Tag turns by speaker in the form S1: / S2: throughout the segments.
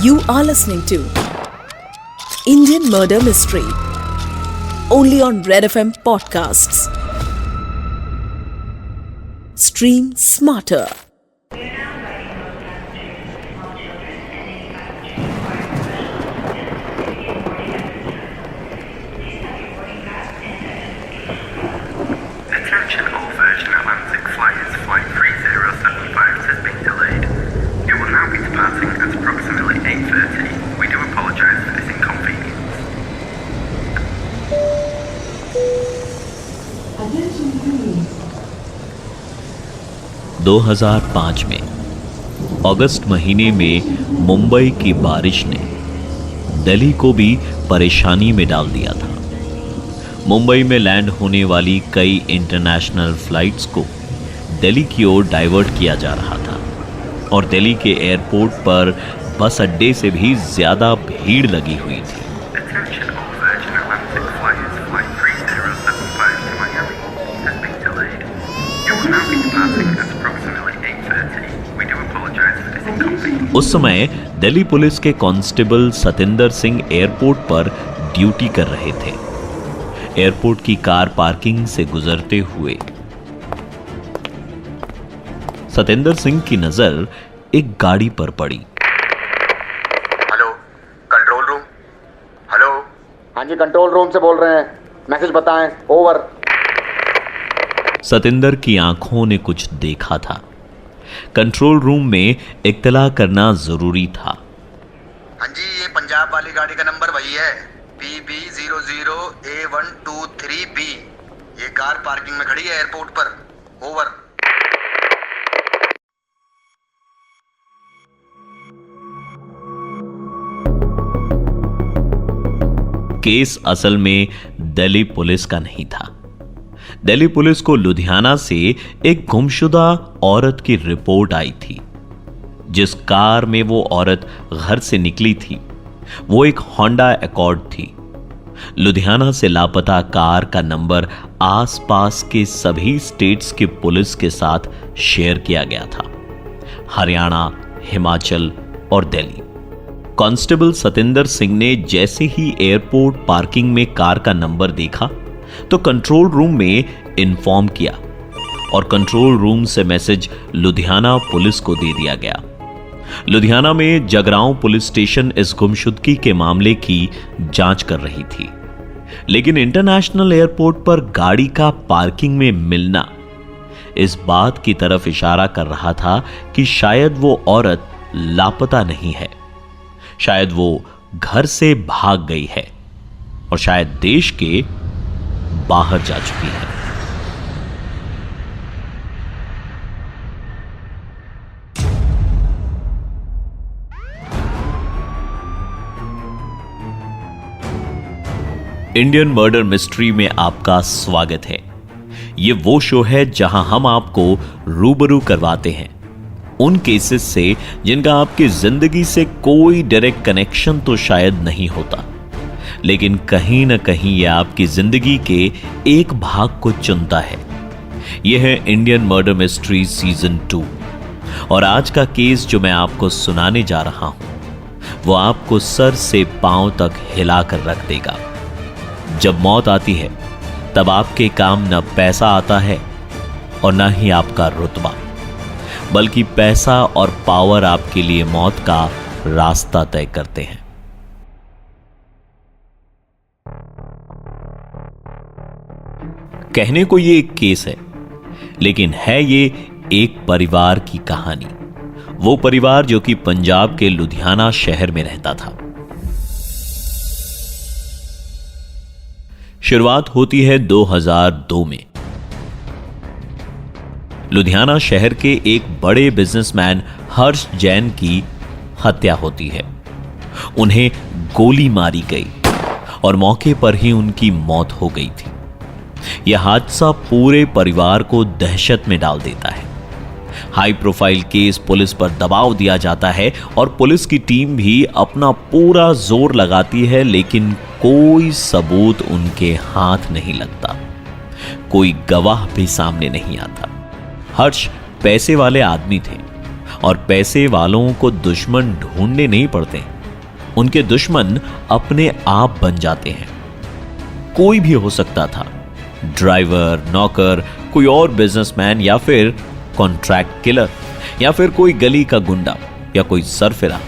S1: You are listening to Indian Murder Mystery only on Red FM Podcasts. Stream smarter.
S2: Attention all Virgin Atlantic flights, flight 3075 has been delayed. It will now be departing at approximately 8:30. We do apologise for this inconvenience.
S3: 2005 में अगस्त महीने में मुंबई की बारिश ने दिल्ली को भी परेशानी में डाल दिया था। मुंबई में लैंड होने वाली कई इंटरनेशनल फ्लाइट्स को दिल्ली की ओर डाइवर्ट किया जा रहा था और दिल्ली के एयरपोर्ट पर बस अड्डे से भी ज्यादा भीड़ लगी हुई थी।
S2: Attention all Virgin Atlantic flights, flight 3075 to Miami has been delayed. It will now be departing at approximately 8:30. We do apologise for this inconvenience.
S3: उस समय दिल्ली पुलिस के कांस्टेबल सतेंद्र सिंह एयरपोर्ट पर ड्यूटी कर रहे थे। एयरपोर्ट की कार पार्किंग से गुजरते हुए सतेंद्र सिंह की नजर एक गाड़ी पर पड़ी।
S4: Hello, control room. हेलो, हाँ जी, कंट्रोल रूम से बोल रहे हैं। मैसेज बताएं, ओवर।
S3: सतेंद्र की आंखों ने कुछ देखा था। कंट्रोल रूम में इत्तला करना जरूरी था।
S4: हाँ जी, ये पंजाब वाली गाड़ी का नंबर वही है, PB00A123B। ये कार पार्किंग में खड़ी है एयरपोर्ट पर, ओवर।
S3: केस असल में दिल्ली पुलिस का नहीं था। दिल्ली पुलिस को लुधियाना से एक गुमशुदा औरत की रिपोर्ट आई थी। जिस कार में वो औरत घर से निकली थी वो एक होंडा अकॉर्ड थी। लुधियाना से लापता कार का नंबर आसपास के सभी स्टेट्स के पुलिस के साथ शेयर किया गया था, हरियाणा, हिमाचल और दिल्ली। कांस्टेबल सतेंद्र सिंह ने जैसे ही एयरपोर्ट पार्किंग में कार का नंबर देखा तो कंट्रोल रूम में इन्फॉर्म किया और कंट्रोल रूम से मैसेज लुधियाना पुलिस को दे दिया गया। लुधियाना में जगरांव पुलिस स्टेशन इस गुमशुदगी के मामले की जांच कर रही थी, लेकिन इंटरनेशनल एयरपोर्ट पर गाड़ी का पार्किंग में मिलना इस बात की तरफ इशारा कर रहा था कि शायद वो औरत लापता नहीं है, शायद वो घर से भाग गई है और शायद देश के बाहर जा चुकी है। इंडियन मर्डर मिस्ट्री में आपका स्वागत है। ये वो शो है जहां हम आपको रूबरू करवाते हैं उन केसेस से जिनका आपकी जिंदगी से कोई डायरेक्ट कनेक्शन तो शायद नहीं होता, लेकिन कहीं ना कहीं यह आपकी जिंदगी के एक भाग को चुनता है। यह है इंडियन मर्डर मिस्ट्री सीजन 2 और आज का केस जो मैं आपको सुनाने जा रहा हूं वो आपको सर से पांव तक हिलाकर रख देगा। जब मौत आती है तब आपके काम न पैसा आता है और न ही आपका रुतबा, बल्कि पैसा और पावर आपके लिए मौत का रास्ता तय करते हैं। कहने को ये एक केस है, लेकिन है ये एक परिवार की कहानी। वो परिवार जो कि पंजाब के लुधियाना शहर में रहता था। शुरुआत होती है 2002 में। लुधियाना शहर के एक बड़े बिजनेसमैन हर्ष जैन की हत्या होती है। उन्हें गोली मारी गई और मौके पर ही उनकी मौत हो गई थी। यह हादसा पूरे परिवार को दहशत में डाल देता है। हाई प्रोफाइल केस, पुलिस पर दबाव दिया जाता है और पुलिस की टीम भी अपना पूरा जोर लगाती है, लेकिन कोई सबूत उनके हाथ नहीं लगता। कोई गवाह भी सामने नहीं आता। हर्ष पैसे वाले आदमी थे और पैसे वालों को दुश्मन ढूंढने नहीं पड़ते, उनके दुश्मन अपने आप बन जाते हैं। कोई भी हो सकता था, ड्राइवर, नौकर, कोई और बिजनेसमैन, या फिर कॉन्ट्रैक्ट किलर, या फिर कोई गली का गुंडा, या कोई सरफिरा।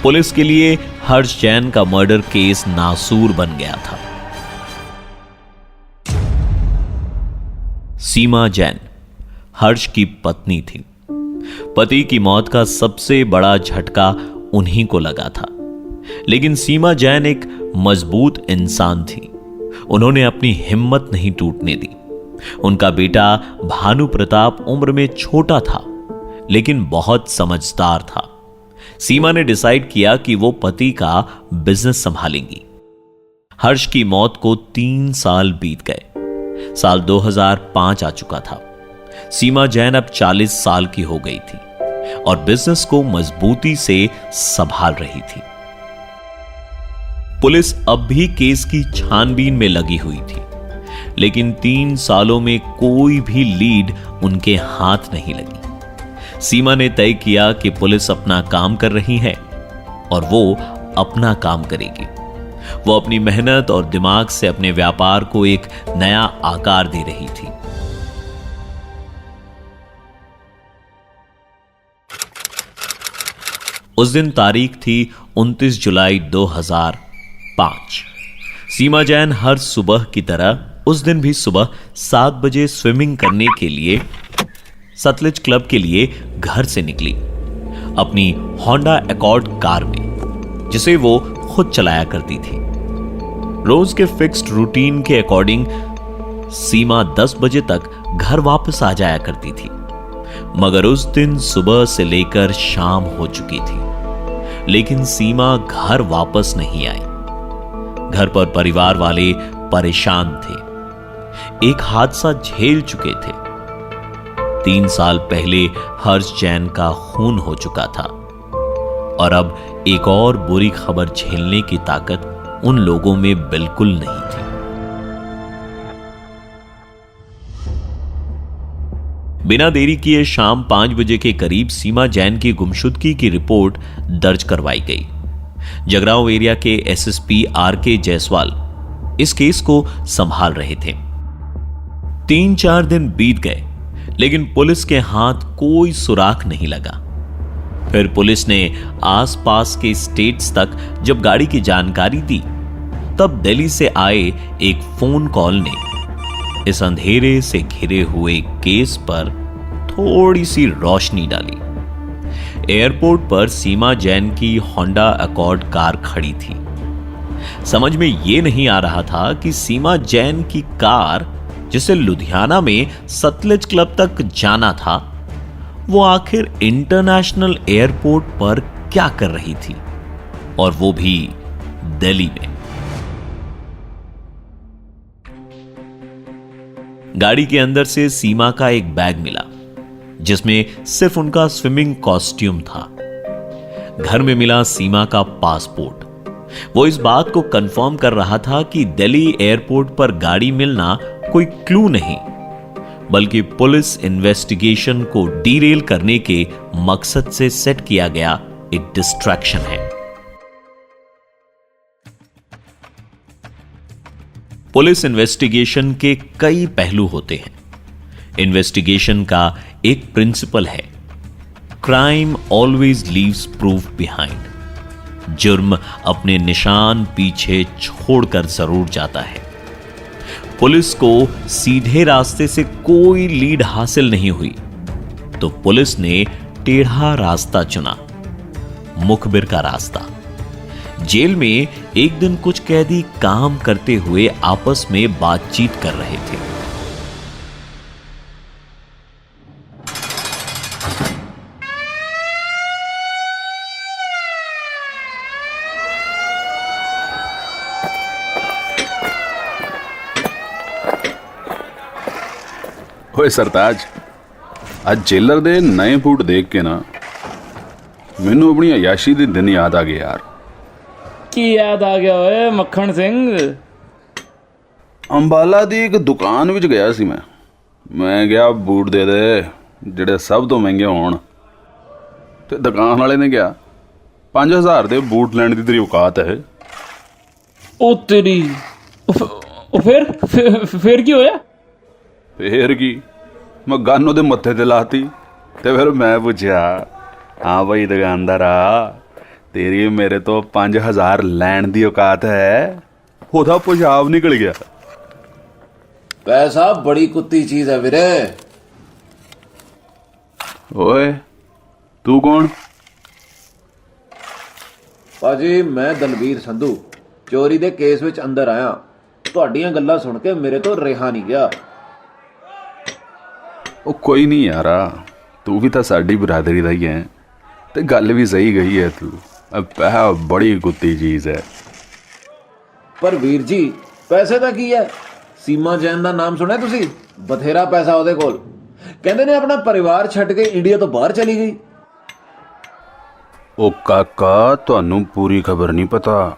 S3: पुलिस के लिए हर्ष जैन का मर्डर केस नासूर बन गया था। सीमा जैन हर्ष की पत्नी थी। पति की मौत का सबसे बड़ा झटका उन्हीं को लगा था, लेकिन सीमा जैन एक मजबूत इंसान थी। उन्होंने अपनी हिम्मत नहीं टूटने दी। उनका बेटा भानु प्रताप उम्र में छोटा था, लेकिन बहुत समझदार था। सीमा ने डिसाइड किया कि वो पति का बिजनेस संभालेंगी। हर्ष की मौत को 3 साल बीत गए। साल 2005 आ चुका था। सीमा जैन अब 40 साल की हो गई थी और बिजनेस को मजबूती से संभाल रही थी। पुलिस अब भी केस की छानबीन में लगी हुई थी, लेकिन 3 सालों में कोई भी लीड उनके हाथ नहीं लगी। सीमा ने तय किया कि पुलिस अपना काम कर रही है और वो अपना काम करेगी। वो अपनी मेहनत और दिमाग से अपने व्यापार को एक नया आकार दे रही थी। उस दिन तारीख थी 29 जुलाई 2005। सीमा जैन हर सुबह की तरह उस दिन भी सुबह 7 बजे स्विमिंग करने के लिए सतलज क्लब के लिए घर से निकली, अपनी होंडा अकॉर्ड कार में, जिसे वो खुद चलाया करती थी। रोज के फिक्स्ड रूटीन के अकॉर्डिंग सीमा 10 बजे तक घर वापस आ जाया करती थी, मगर उस दिन सुबह से लेकर शाम हो चुकी थी, लेकिन सीमा घर वापस नहीं आई। घर पर परिवार वाले परेशान थे। एक हादसा झेल चुके थे। 3 साल पहले हर्ष जैन का खून हो चुका था और अब एक और बुरी खबर झेलने की ताकत उन लोगों में बिल्कुल नहीं थी। बिना देरी किए शाम 5 बजे के करीब सीमा जैन की गुमशुदगी की रिपोर्ट दर्ज करवाई गई। जगरांव एरिया के एसएसपी आरके जायसवाल इस केस को संभाल रहे थे। 3-4 दिन बीत गए, लेकिन पुलिस के हाथ कोई सुराग नहीं लगा। फिर पुलिस ने आसपास के स्टेट्स तक जब गाड़ी की जानकारी दी, तब दिल्ली से आए एक फोन कॉल ने इस अंधेरे से घिरे हुए केस पर थोड़ी सी रोशनी डाली। एयरपोर्ट पर सीमा जैन की होंडा अकॉर्ड कार खड़ी थी। समझ में यह नहीं आ रहा था कि सीमा जैन की कार, जिसे लुधियाना में सतलज क्लब तक जाना था, वो आखिर इंटरनेशनल एयरपोर्ट पर क्या कर रही थी, और वो भी दिल्ली में। गाड़ी के अंदर से सीमा का एक बैग मिला, जिसमें सिर्फ उनका स्विमिंग कॉस्ट्यूम था। घर में मिला सीमा का पासपोर्ट। वो इस बात को कंफर्म कर रहा था कि दिल्ली एयरपोर्ट पर गाड़ी मिलना कोई क्लू नहीं, बल्कि पुलिस इन्वेस्टिगेशन को डीरेल करने के मकसद से सेट किया गया एक डिस्ट्रैक्शन है। पुलिस इन्वेस्टिगेशन के कई पहलू होते हैं। इन्वेस्टिगेशन का एक प्रिंसिपल है, crime always leaves proof behind. जुर्म अपने निशान पीछे छोड़कर जरूर जाता है। पुलिस को सीधे रास्ते से कोई लीड हासिल नहीं हुई, तो पुलिस ने टेढ़ा रास्ता चुना, मुखबिर का रास्ता। जेल में एक दिन कुछ कैदी काम करते हुए आपस में बातचीत कर रहे थे।
S5: ਓਏ ਸਰਤਾਜ, ਅੱਜ ਜੇਲਰ ਦੇ ਨਵੇਂ ਬੂਟ ਦੇਖ ਕੇ ਨਾ ਮੈਨੂੰ ਆਪਣੀ ਅਯਾਸ਼ੀ ਦੇ ਦਿਨ ਯਾਦ ਆ ਗਏ ਯਾਰ।
S6: ਕੀ ਯਾਦ ਆ ਗਿਆ ਓਏ ਮੱਖਣ ਸਿੰਘ?
S5: ਅੰਬਾਲਾ ਦੀ ਇੱਕ ਦੁਕਾਨ ਵਿੱਚ ਗਿਆ ਸੀ ਮੈਂ ਗਿਆ ਬੂਟ ਦੇ ਦੇ ਜਿਹੜੇ ਸਭ ਤੋਂ ਮਹਿੰਗੇ ਹੋਣ। ਤੇ ਦੁਕਾਨ ਵਾਲੇ ਨੇ ਕਿਹਾ 5000 ਦੇ ਬੂਟ ਲੈਣ ਦੀ ਤੇਰੀ ਔਕਾਤ ਹੈ।
S6: ਉਹ ਤੇਰੀ ਉਹ ਫਿਰ ਕੀ ਹੋਇਆ?
S5: ਫੇਰ ਕੀ, ਮੈਂ ਗਨ ਉਹਦੇ ਮੱਥੇ ਤੇ ਲਾਤੀ ਤੇ ਫਿਰ ਮੈਂ ਪੁੱਛਿਆ, ਹਾਂ ਬਈ ਦੁਕਾਨਦਾਰਾ, ਤੇਰੀ ਮੇਰੇ ਤੋਂ 5000 ਲੈਣ ਦੀ ਔਕਾਤ ਹੈ? ਉਹਦਾ ਪਿਸ਼ਾਬ ਨਿਕਲ ਗਿਆ।
S7: पैसा बड़ी कुत्ती चीज है वीरे।
S5: ਓਏ ਤੂੰ ਕੌਣ?
S7: ਭਾਜੀ ਮੈਂ ਦਲਬੀਰ ਸੰਧੂ ਚੋਰੀ ਦੇ ਕੇਸ ਵਿੱਚ ਅੰਦਰ ਆਇਆ। ਤੁਹਾਡੀਆਂ ਗੱਲਾਂ ਸੁਣ ਕੇ ਮੇਰੇ ਤੋਂ ਰਿਹਾ ਨਹੀਂ ਗਿਆ।
S5: ਉਹ ਕੋਈ ਨਹੀਂ ਯਾਰਾ, ਤੂੰ ਵੀ ਤਾਂ ਸਾਡੀ ਬਰਾਦਰੀ ਦਾ ਹੀ ਹੈ ਤੇ ਗੱਲ ਵੀ ਸਹੀ ਗਈ ਹੈ ਤੂੰ। ਪੈਸਾ ਬੜੀ ਕੁੱਤੀ ਚੀਜ਼ ਹੈ।
S7: ਪਰ ਵੀਰ ਜੀ ਪੈਸੇ ਦਾ ਕੀ ਹੈ? ਸੀਮਾ ਜੈਨ ਦਾ ਨਾਮ ਸੁਣਿਆ ਤੁਸੀਂ? ਬਥੇਰਾ ਪੈਸਾ ਉਹਦੇ ਕੋਲ। ਕਹਿੰਦੇ ਨੇ ਆਪਣਾ ਪਰਿਵਾਰ ਛੱਡ ਕੇ ਇੰਡੀਆ ਤੋਂ ਬਾਹਰ ਚਲੀ ਗਈ।
S5: ਉਹ ਕਾਕਾ, ਤੁਹਾਨੂੰ ਪੂਰੀ ਖਬਰ ਨਹੀਂ ਪਤਾ।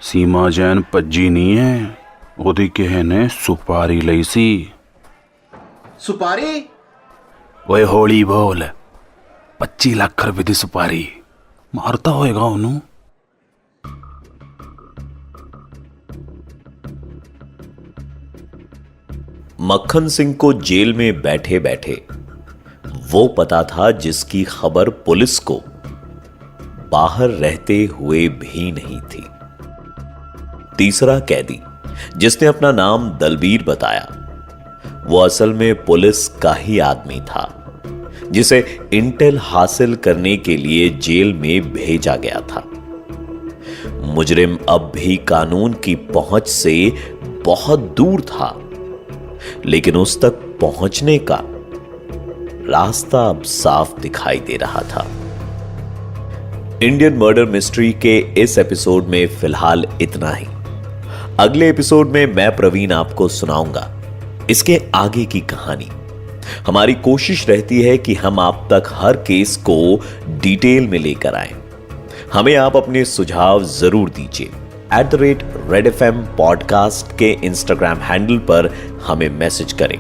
S5: ਸੀਮਾ ਜੈਨ ਭੱਜੀ ਨਹੀਂ ਹੈ, ਉਹਦੀ ਕਿਸੇ ਨੇ ਸੁਪਾਰੀ ਲਈ ਸੀ।
S7: ਸੁਪਾਰੀ?
S5: ਓਏ ਹੌਲੀ ਬੋਲ। 25 ਲੱਖ ਰੁਪਏ ਦੀ ਸੁਪਾਰੀ। ਮਾਰਤਾ ਹੋਏਗਾ ਉਹਨੂੰ।
S3: मक्खन सिंह को जेल में बैठे बैठे वो पता था जिसकी खबर पुलिस को बाहर रहते हुए भी नहीं थी। तीसरा कैदी जिसने अपना नाम दलबीर बताया, वो असल में पुलिस का ही आदमी था, जिसे इंटेल हासिल करने के लिए जेल में भेजा गया था। मुजरिम अब भी कानून की पहुंच से बहुत दूर था, लेकिन उस तक पहुंचने का रास्ता अब साफ दिखाई दे रहा था। इंडियन मर्डर मिस्ट्री के इस एपिसोड में फिलहाल इतना ही। अगले एपिसोड में मैं प्रवीण आपको सुनाऊंगा इसके आगे की कहानी। हमारी कोशिश रहती है कि हम आप तक हर केस को डिटेल में लेकर आएं। हमें आप अपने सुझाव जरूर दीजिए। @Red FM पॉडकास्ट के इंस्टाग्राम हैंडल पर हमें मैसेज करें।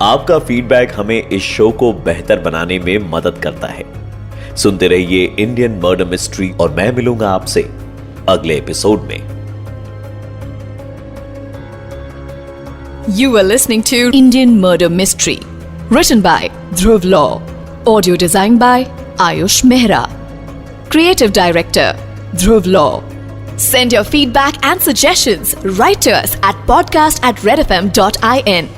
S3: आपका फीडबैक हमें इस शो को बेहतर बनाने में मदद करता है। सुनते रहिए इंडियन मर्डर मिस्ट्री और मैं मिलूंगा आपसे अगले एपिसोड में।
S1: You are listening to Indian Murder Mystery, written by Dhruv Law, audio designed by Ayush Mehra, creative director Dhruv Law. Send your feedback and suggestions right to us at podcast@redfm.in.